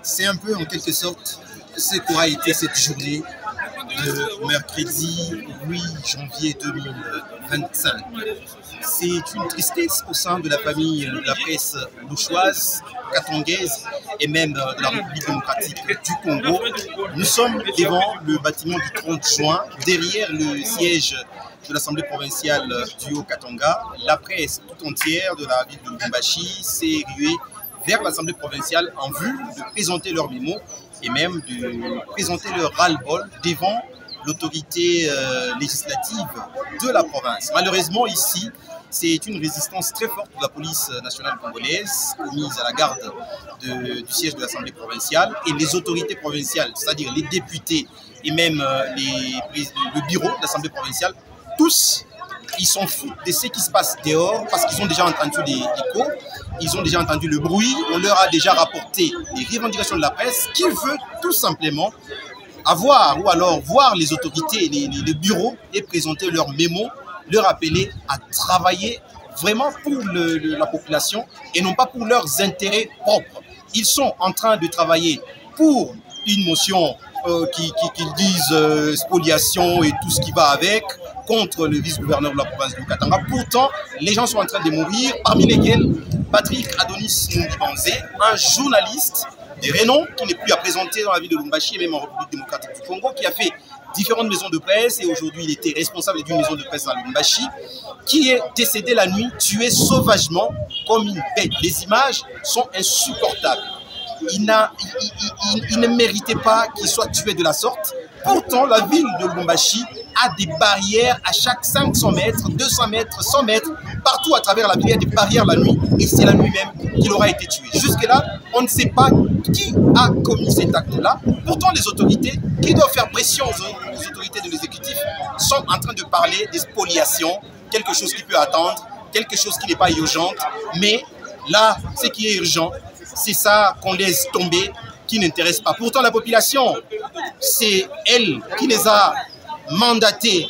C'est un peu en quelque sorte ce qu'aura été cette journée de mercredi 8 janvier 2025. C'est une tristesse au sein de la famille de la presse louchoise, katongaise et même de la République démocratique du Congo. Nous sommes devant le bâtiment du 30 juin, derrière le siège de l'Assemblée provinciale du Haut-Katanga. La presse tout entière de la ville de Lubumbashi s'est ruée vers l'Assemblée provinciale en vue de présenter leur mémo et même de présenter leur ras-le-bol devant l'autorité législative de la province. Malheureusement, ici, c'est une résistance très forte de la police nationale congolaise mise à la garde du siège de l'Assemblée provinciale et les autorités provinciales, c'est-à-dire les députés et même le bureau de l'Assemblée provinciale, tous, ils s'en foutent de ce qui se passe dehors parce qu'ils ont déjà entendu des échos, ils ont déjà entendu le bruit, on leur a déjà rapporté les revendications de la presse qui veut tout simplement avoir ou alors voir les autorités, les bureaux et présenter leur mémo, leur appeler à travailler vraiment pour la population et non pas pour leurs intérêts propres. Ils sont en train de travailler pour une motion qu'ils disent spoliation et tout ce qui va avec, contre le vice-gouverneur de la province du Katanga. Pourtant, les gens sont en train de mourir, parmi lesquels Patrick Adonis Mundibanzé, un journaliste de renom qui n'est plus à présenter dans la ville de Lubumbashi et même en République démocratique du Congo, qui a fait différentes maisons de presse et aujourd'hui il était responsable d'une maison de presse à Lubumbashi, qui est décédé la nuit, tué sauvagement comme une bête. Les images sont insupportables. Il ne méritait pas qu'il soit tué de la sorte. Pourtant, la ville de Lubumbashi a des barrières à chaque 500 mètres, 200 mètres, 100 mètres. Partout à travers la ville, il y a des barrières la nuit. Et c'est la nuit même qu'il aura été tué. Jusque-là, on ne sait pas qui a commis cet acte-là. Pourtant, les autorités qui doivent faire pression aux autorités de l'exécutif sont en train de parler des spoliations, quelque chose qui peut attendre, quelque chose qui n'est pas urgent. Mais là, ce qui est urgent, c'est ça qu'on laisse tomber, qui n'intéresse pas. Pourtant, la population, c'est elle qui les a mandatés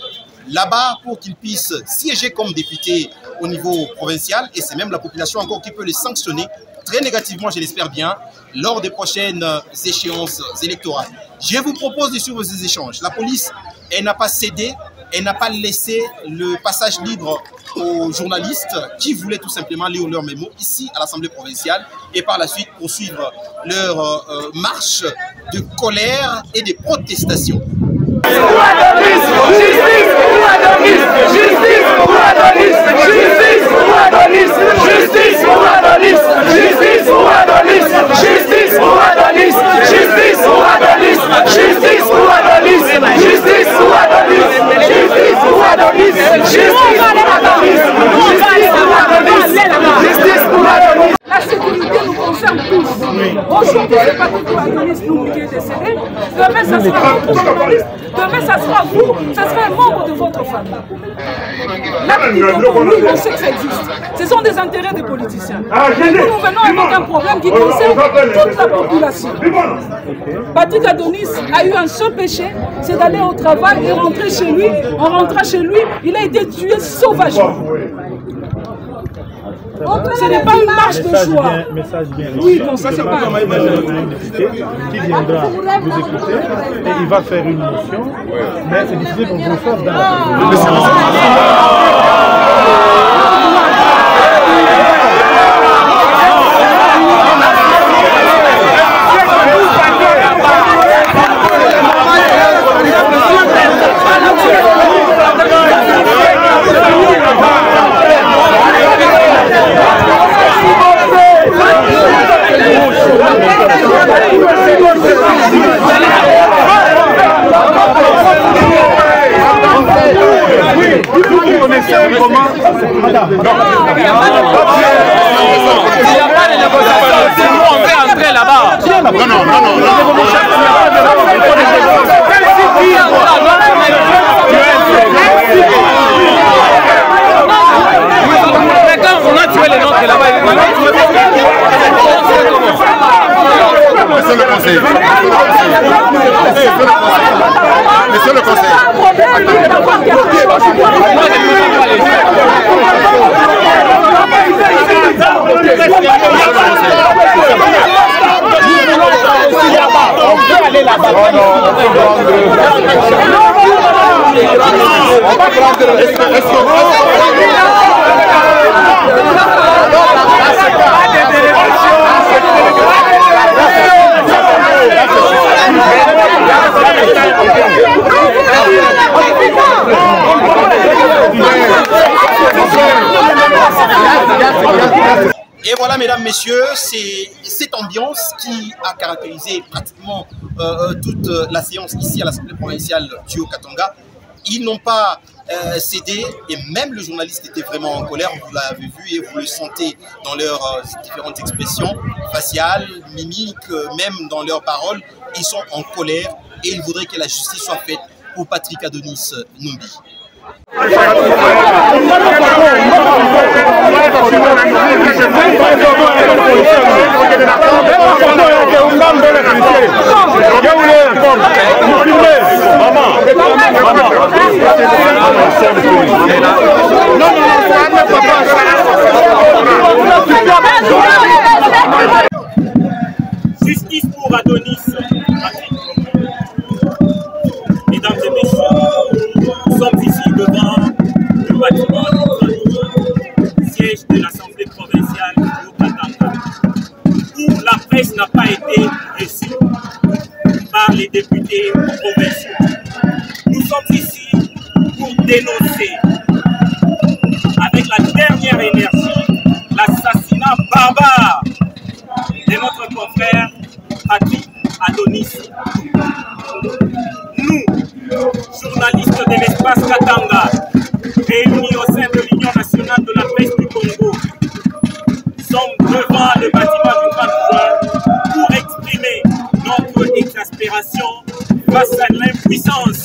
là-bas pour qu'ils puissent siéger comme députés au niveau provincial. Et c'est même la population encore qui peut les sanctionner très négativement, je l'espère bien, lors des prochaines échéances électorales. Je vous propose de suivre ces échanges. La police, elle n'a pas cédé, elle n'a pas laissé le passage libre aux journalistes qui voulaient tout simplement lire leurs mémos ici à l'Assemblée provinciale et par la suite poursuivre leur marche de colère et de protestation. La sécurité nous concerne tous. Aujourd'hui, c'est pas tout Adonis nous qui est décédé. Demain, ça sera votre journaliste. Demain, ça sera vous. Ça sera un membre de votre famille. Là, nous, on sait que ça existe. Ce sont des intérêts des politiciens. Et nous venons avec un problème qui concerne toute la population. Patrick Adonis a eu un seul péché, c'est d'aller au travail et rentrer chez lui. En rentrant chez lui, il a été tué sauvagement. Ce n'est pas une marche de choix. Oui, bon, ça c'est pas un député qui viendra vous écouter et il va faire une motion, mais c'est difficile pour vous faire dans la Vous connaissez comment On a tué les nôtres là-bas. Monsieur le conseil. Monsieur le conseil. On peut aller là-bas. On va Et voilà, mesdames, messieurs, c'est cette ambiance qui a caractérisé pratiquement toute la séance ici à l'Assemblée provinciale du Haut-Katanga. Ils n'ont pas cédé et même le journaliste était vraiment en colère, vous l'avez vu et vous le sentez dans leurs différentes expressions faciales, mimiques, même dans leurs paroles. Ils sont en colère et ils voudraient que la justice soit faite pour Patrick Adonis Numbi. Justice pour Adonis. Mesdames et messieurs, nous sommes ici devant le bâtiment du siège de l'Assemblée provinciale du Haut-Katanga, où la presse n'a pas été reçue par les députés provinciaux. Nous sommes ici pour dénoncer avec la dernière énergie l'assassinat barbare de notre confrère Patrick Adonis. Nous, journalistes de l'espace Katanga, réunis au sein de l'Union nationale de la presse du Congo, sommes devant le bâtiment du 30 juin pour exprimer notre exaspération face à l'impuissance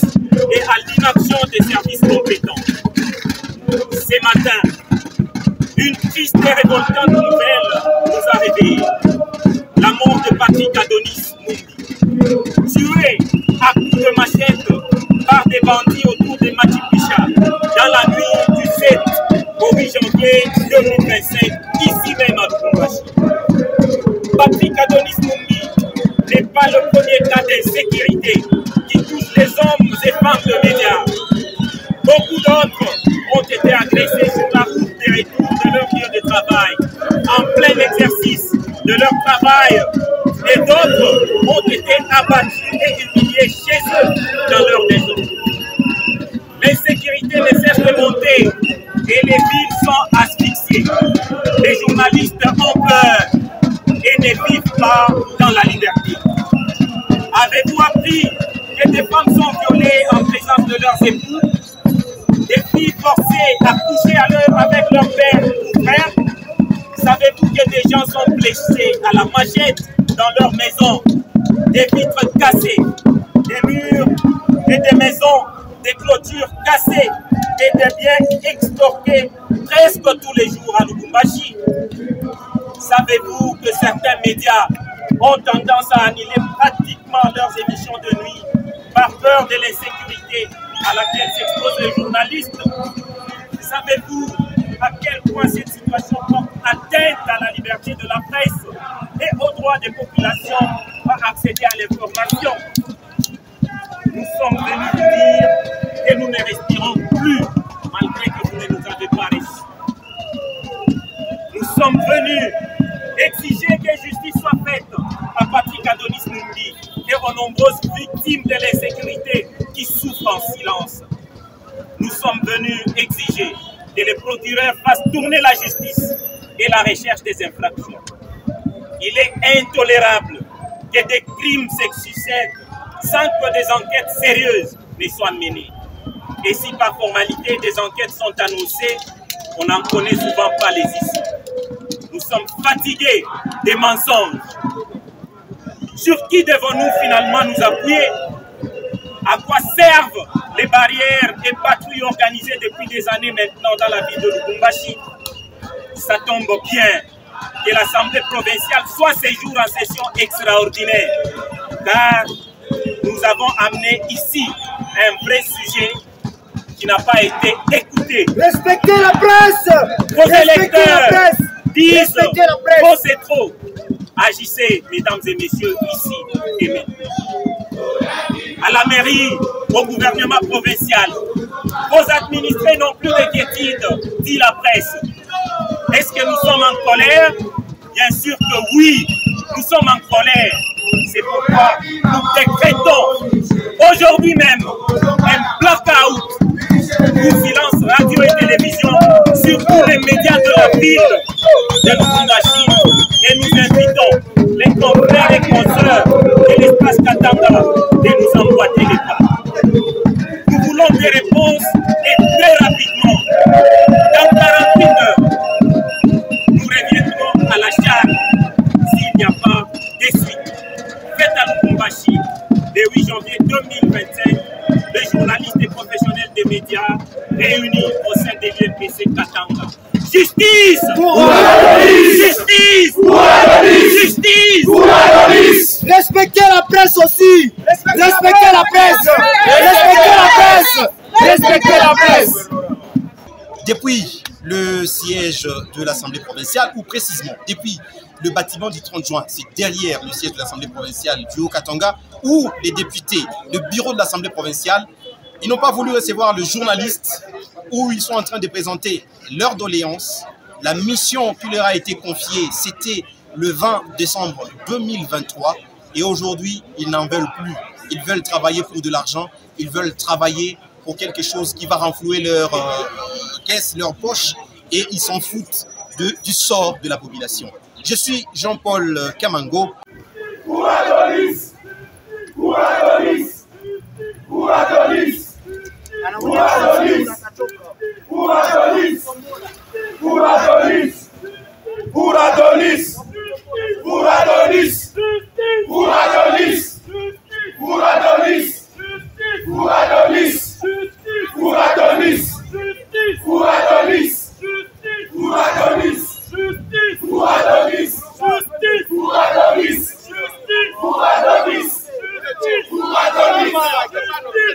et à l'inaction des services compétents. Ce matin, une triste et révoltante nouvelle nous a réveillés. La mort de Patrick Adonis Numbi, tué à coups de machette par des bandits autour de Machipicha dans la nuit du 7 au 8 janvier 2025, ici même à Lubumbashi. Patrick Adonis Numbi n'est pas le premier cas d'insécurité qui touche les hommes et femmes de médias. Beaucoup d'autres ont été agressés sur la route des retours de leur lieu de travail, en plein exercice de leur travail, et d'autres ont été abattus et humiliés chez eux dans leur maison. L'insécurité ne cesse de monter et les villes sont asphyxiées. Les journalistes ont peur et ne vivent pas dans la liberté. Avez-vous appris que des femmes sont violées en présence de leurs époux? Des filles forcées à coucher à l'heure avec leur père ou frère? Savez-vous que des gens sont blessés à la machette dans leur maison? Des vitres cassées, des murs et des maisons, des clôtures cassées et des biens extorqués presque tous les jours à Lubumbashi. Savez-vous que certains médias ont tendance à annuler pratiquement leurs émissions de nuit par peur de l'insécurité à laquelle s'exposent les journalistes? Savez-vous à quel point cette situation porte atteinte à la liberté de la presse et au droit des populations à accéder à l'information? Nous sommes venus vous dire que nous ne respirons plus malgré que vous ne nous avez pas reçus. Nous sommes venus exiger que justice soit faite à Patrick Adonis Numbi et aux nombreuses victimes de l'insécurité qui souffrent en silence. Nous sommes venus exiger que les procureurs fassent tourner la justice et la recherche des infractions. Il est intolérable que des crimes se succèdent sans que des enquêtes sérieuses ne soient menées. Et si par formalité des enquêtes sont annoncées, on n'en connaît souvent pas les issues. Nous sommes fatigués des mensonges. Sur qui devons-nous finalement nous appuyer? À quoi servent les barrières et patrouilles organisées depuis des années maintenant dans la ville de Lubumbashi? Ça tombe bien que l'Assemblée provinciale soit ces jours en session extraordinaire, car nous avons amené ici un vrai sujet qui n'a pas été écouté. Respectez la presse! Vos Respectez électeurs la presse! disent Respectez la presse! trop c'est trop. Agissez, mesdames et messieurs, ici et maintenant. À la mairie, au gouvernement provincial, vos administrés n'ont plus de quiétude, dit la presse. Est-ce que nous sommes en colère? Bien sûr que oui, nous sommes en colère. C'est pourquoi nous décrétons aujourd'hui même un blackout ou silence radio et télévision sur tous les médias de la ville de Lubumbashi et nous invitons les confrères et consoeurs de l'espace Katanga de nous emboîter les pas. Nous voulons des réponses et très rapidement. Dans 48 heures, nous reviendrons à la charge s'il n'y a pas de suite. Faites à Lubumbashi, le 8 janvier 2025, les journalistes et professionnels des médias réunis au sein de l'UNPC Katanga. Justice! Justice! Justice! Respectez la presse aussi! Respectez la presse! Respectez la presse! Respectez la presse! Depuis le siège de l'Assemblée provinciale, ou précisément depuis le bâtiment du 30 juin, c'est derrière le siège de l'Assemblée provinciale du Haut-Katanga, où les députés, le bureau de l'Assemblée provinciale, ils n'ont pas voulu recevoir le journaliste où ils sont en train de présenter leur doléance. La mission qui leur a été confiée, c'était le 20 décembre 2023. Et aujourd'hui, ils n'en veulent plus. Ils veulent travailler pour de l'argent. Ils veulent travailler pour quelque chose qui va renflouer leur caisse, leur poche. Et ils s'en foutent du sort de la population. Je suis Jean-Paul Kamango. Pour Adonis! Pour Adonis! Pour Adonis! Pour Adonis! Pour Adonis! Pour Adonis! Pour Adonis! Pour Adonis! Pour Adonis! Pour Adonis! Pour Adonis! Pour Adonis! Pour Adonis! Pour Adonis! Pour Adonis! Pour Adonis! Pour Adonis!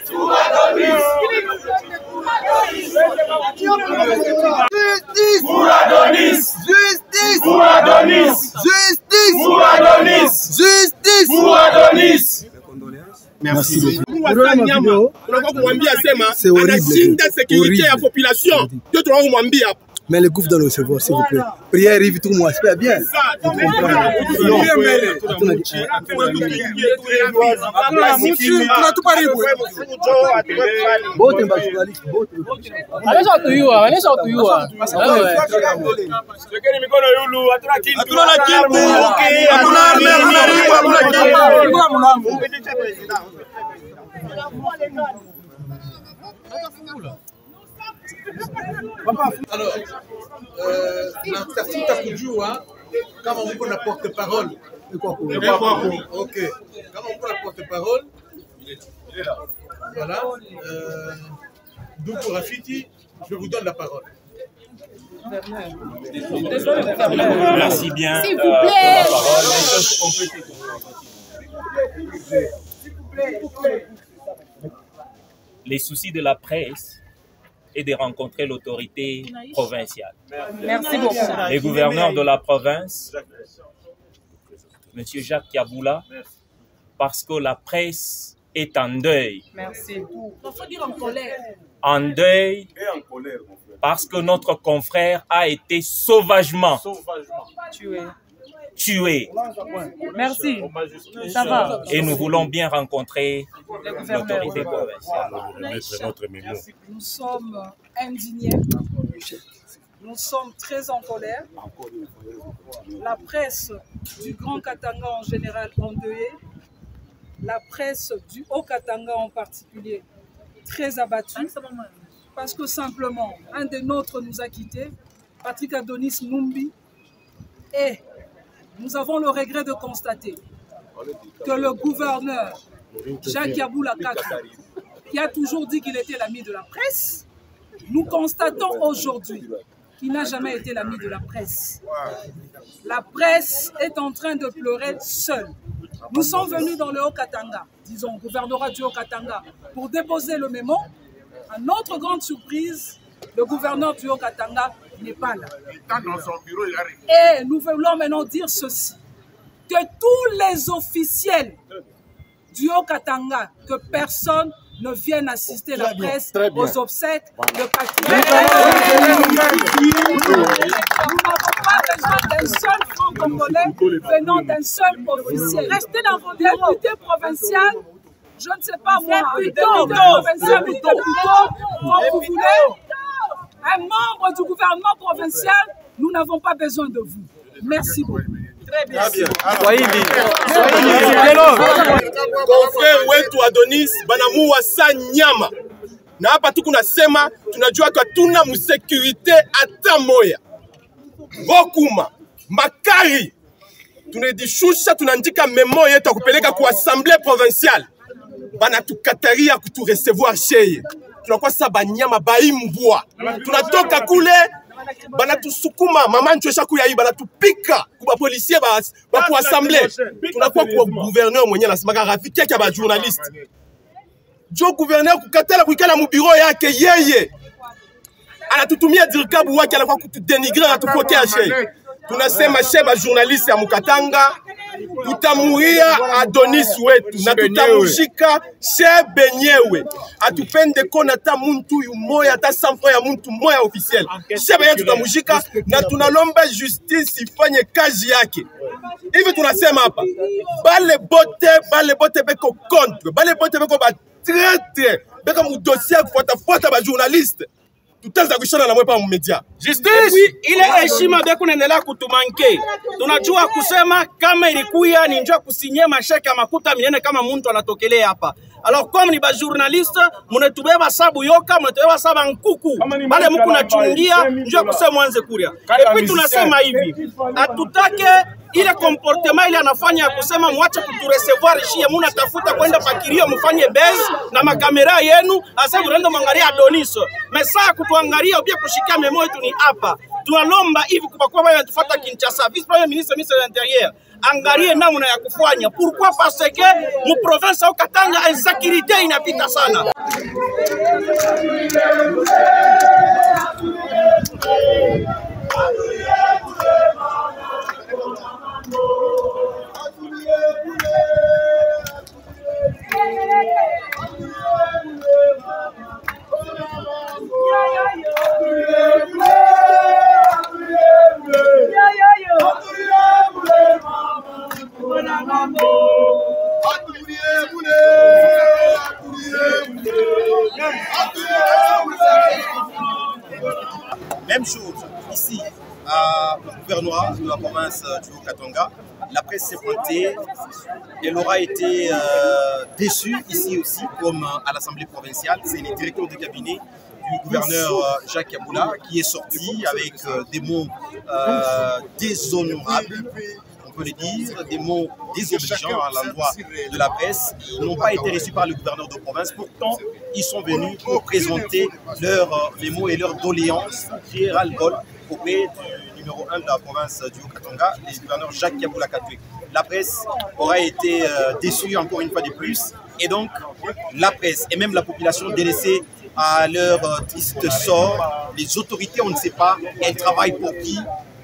Pour Adonis! Pour Adonis! Justice! Pour Adonis! Justice! Pour Adonis! Justice! Pour Adonis! Justice! Pour Adonis! Merci beaucoup. C'est horrible. Mais le gouffre dans le cerveau, s'il vous plaît. Prière, arrive tout moi, c'est bien. Alors, l'artiste a toujours, quand on prend la porte-parole. Ok. Quand on prend la porte-parole, voilà. Donc, pour Rafiti, je vous donne la parole. Merci bien. S'il vous plaît. Les soucis de la presse et de rencontrer l'autorité provinciale. Merci beaucoup. Les gouverneurs de la province, M. Jacques Kaboula, parce que la presse est en deuil. Merci. Il faut dire en colère. En deuil parce que notre confrère a été sauvagement tué. Merci. Ça va. Et nous voulons bien rencontrer l'autorité provinciale. Nous sommes indignés. Nous sommes très en colère. La presse du Grand Katanga en général endeuillée. La presse du Haut-Katanga en particulier très abattue. Parce que simplement, un des nôtres nous a quittés, Patrick Adonis Numbi, et nous avons le regret de constater que le gouverneur Jacques Yaboula Katoué, qui a toujours dit qu'il était l'ami de la presse, nous constatons aujourd'hui qu'il n'a jamais été l'ami de la presse. La presse est en train de pleurer seule. Nous sommes venus dans le Haut-Katanga, disons, gouvernorat du Haut-Katanga, pour déposer le mémo. À notre grande surprise, le gouverneur du Haut-Katanga n'est pas là. Et nous voulons maintenant dire ceci, que tous les officiels du Haut-Katanga, que personne ne vienne assister la presse aux obsèques de Katoué. Nous n'avons pas besoin d'un seul franc-congolais venant d'un seul officiel. Restez dans vos députés provinciaux, je ne sais pas moi, député provincial ou comme vous voulez, un membre du gouvernement provincial, nous n'avons pas besoin de vous. Merci beaucoup. Très bien. Confrère wetu Adonis banamuwa sa nyama. Na hapa tu kunasema tunajua kwa tuna msekirite hata moya. Bokuma, Makari. Tunedishusha tunandika memo yetu kupeleka kwa assemblée provinciale. Bana tukataria kutu recevoir sheye. Tunakuwa sasa banyama baimbwa. Tunatoka kule bana tusukuma mama nchosha kuya bana tupika kuba policier ba ku assemblée. Tunakuwa kwa gouverneur mwenye anasimaka rafiki yake ba journaliste. Jo gouverneur kukatala kuikala mu bureau yake yeye. Anatutumia dirikabu wake anakuwa kutudenigrer atupokea sheye. Tunasema sheba journaliste ya Mukatanga tutamuria Adonis wetu na tutamushika shebe nyewe atupende kona ta muntu yumoya ta sanfo ya muntu moya officiel shebe yetu tutamushika na tunalomba justice ifanye kazi yake. Hivi tunasema hapa bale bote beko contre bale bote beko ba traite beko mu dossier kufuata ba journaliste tutaanza kushona na mwepa mu media. Justice ile heshima beko kuendelea kutumanke. Tunajua kusema kama ilikuya ni njoo kusinye mashaka ya makuta minene kama mtu anatokelea hapa. Alors comme ni ba journaliste mnatubeba sabu yoka mnatubeba saba nkuku. Bale mko nachungia njoo kusema mwanze kuria. Et puis tunasema hivi. Atutake ile comportement ile anafanya kusema mwache kuturecevoir shie muna tafuta kwenda pakirio mfanye base na makamera yenu asa mnaenda mwangalia Adonis. Mesa kutuangalia pia kushika memo yetu ni hapa. Tunalomba hivi kwa wao tufuata Kinshasa vice premier ministre de l'intérieur angalie namna ya kufanya. Pourquoi? Parce que mu province au Katanga insécurité inapita sana. Même chose ici au gouvernorat de la province du Haut-Katanga. La presse s'est pointée, elle aura été déçue ici aussi, comme à l'Assemblée provinciale. C'est le directeur de cabinet du gouverneur Jacques Yaboula qui est sorti avec des mots déshonorables, on peut le dire, des mots désobligeants à l'endroit de la presse. Ils n'ont pas été reçus par le gouverneur de province. Pourtant, ils sont venus pour présenter leurs mémos et leurs doléances qui est ras-le-bol auprès du numéro 1 de la province du Haut-Katanga, le gouverneur Jacques Yaboula Katoué. La presse aura été déçue encore une fois de plus. Et donc, la presse et même la population délaissée à leur triste sort, les autorités, on ne sait pas, elles travaillent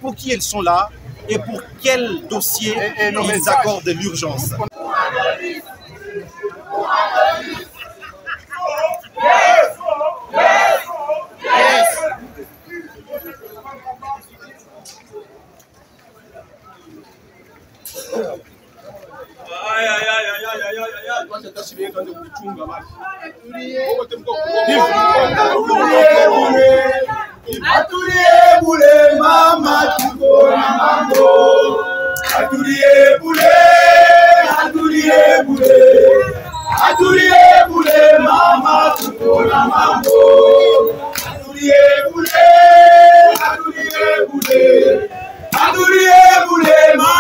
pour qui elles sont là et pour quel dossier ils accordent l'urgence. Atulie boule mama tuko na mambo. Atulie boule mama tuko na mambo. Atulie boule mama